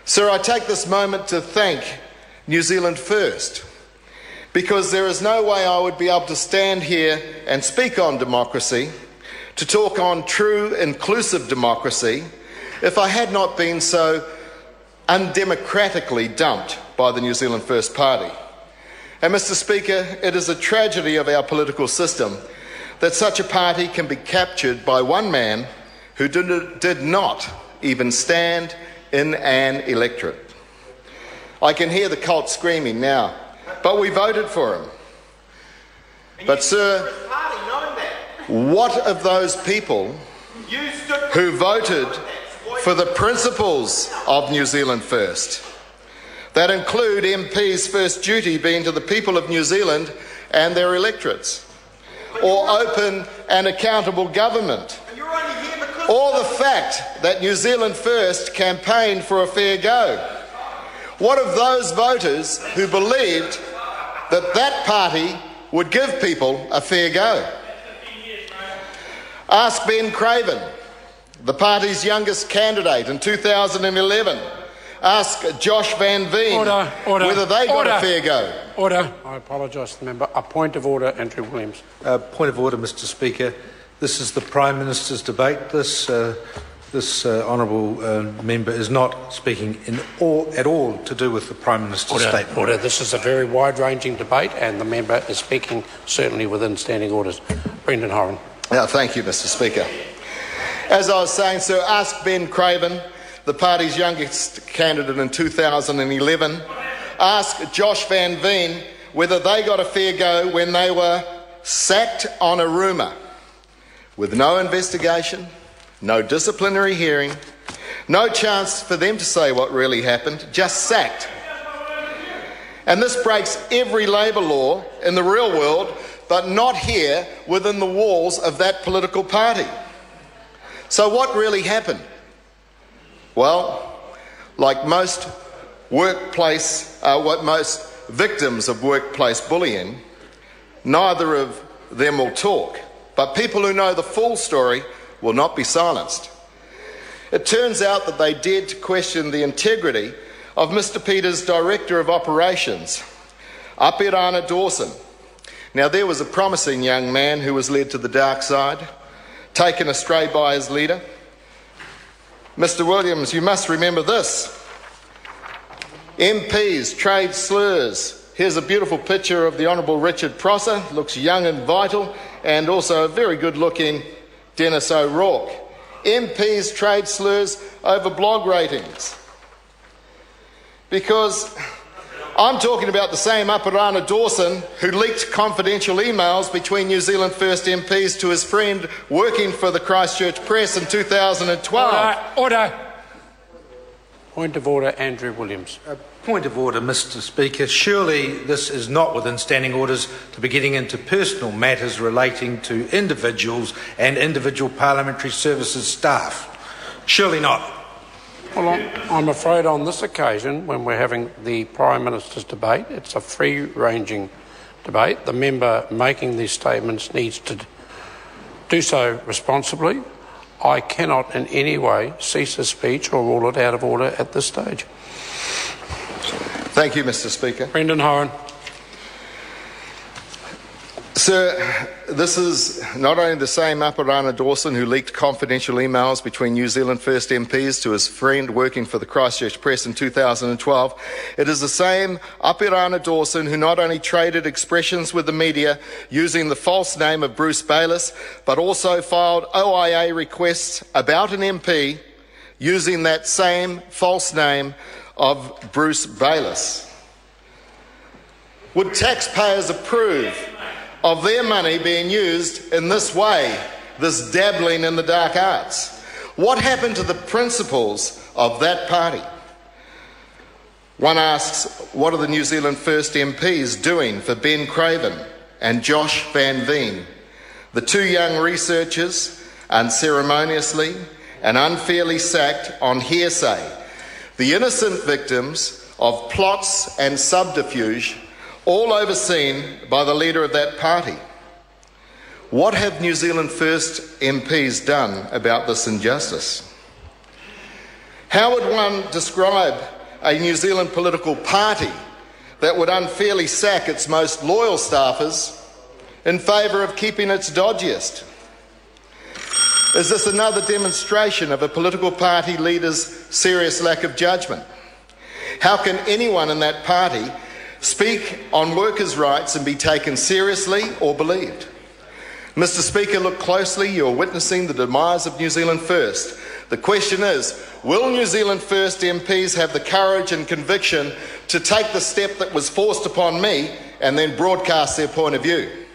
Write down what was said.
Sir, I take this moment to thank New Zealand First, because there is no way I would be able to stand here and speak on democracy, to talk on true inclusive democracy, if I had not been so undemocratically dumped by the New Zealand First Party. And Mr. Speaker, it is a tragedy of our political system that such a party can be captured by one man who did not even stand in an electorate. I can hear the cult screaming now, but we voted for him. But sir, what of those people who voted for the principles of New Zealand First? That include MPs' first duty being to the people of New Zealand and their electorates, or open and accountable government, or the fact that New Zealand First campaigned for a fair go. What of those voters who believed that that party would give people a fair go? Ask Ben Craven, the party's youngest candidate in 2011. Ask Josh Van Veen whether they got a fair go. Order. I apologise to the member. A point of order, Andrew Williams. Point of order, Mr. Speaker. This is the Prime Minister's debate. This honourable member is not speaking at all to do with the Prime Minister's statement. Order. This is a very wide-ranging debate, and the member is speaking certainly within standing orders. Brendan Horan. Thank you, Mr. Speaker. As I was saying, sir, ask Ben Craven, the party's youngest candidate in 2011. Ask Josh Van Veen whether they got a fair go when they were sacked on a rumour, with no investigation, no disciplinary hearing, no chance for them to say what really happened, just sacked. And this breaks every labour law in the real world, but not here within the walls of that political party. So what really happened? Well, like most most victims of workplace bullying, neither of them will talk, but people who know the full story will not be silenced. It turns out that they dared to question the integrity of Mr. Peters' Director of Operations, Apirana Dawson. Now, there was a promising young man who was led to the dark side, taken astray by his leader. Mr. Williams, you must remember this. MPs, trade slurs. Here's a beautiful picture of the Honourable Richard Prosser, looks young and vital, and also a very good-looking Dennis O'Rourke. MPs, trade slurs over blog ratings. Because I'm talking about the same Apirana Dawson who leaked confidential emails between New Zealand First MPs to his friend working for the Christchurch Press in 2012. Order. Point of order, Andrew Williams. Point of order, Mr. Speaker. Surely this is not within standing orders to be getting into personal matters relating to individuals and individual parliamentary services staff. Surely not. Well, I'm afraid on this occasion, when we're having the Prime Minister's debate, it's a free-ranging debate. The member making these statements needs to do so responsibly. I cannot in any way cease his speech or rule it out of order at this stage. Thank you, Mr. Speaker. Brendan Horan. Sir, this is not only the same Apirana Dawson who leaked confidential emails between New Zealand First MPs to his friend working for the Christchurch Press in 2012. It is the same Apirana Dawson who not only traded expressions with the media using the false name of Bruce Bayliss, but also filed OIA requests about an MP using that same false name of Bruce Bayliss. Would taxpayers approve of their money being used in this way, this dabbling in the dark arts? What happened to the principles of that party? One asks, what are the New Zealand First MPs doing for Ben Craven and Josh Van Veen, the two young researchers unceremoniously and unfairly sacked on hearsay, the innocent victims of plots and subterfuge, all overseen by the leader of that party? What have New Zealand First MPs done about this injustice? How would one describe a New Zealand political party that would unfairly sack its most loyal staffers in favour of keeping its dodgiest? Is this another demonstration of a political party leader's serious lack of judgment? How can anyone in that party speak on workers' rights and be taken seriously or believed? Mr. Speaker, look closely. You're witnessing the demise of New Zealand First. The question is, will New Zealand First MPs have the courage and conviction to take the step that was forced upon me and then broadcast their point of view?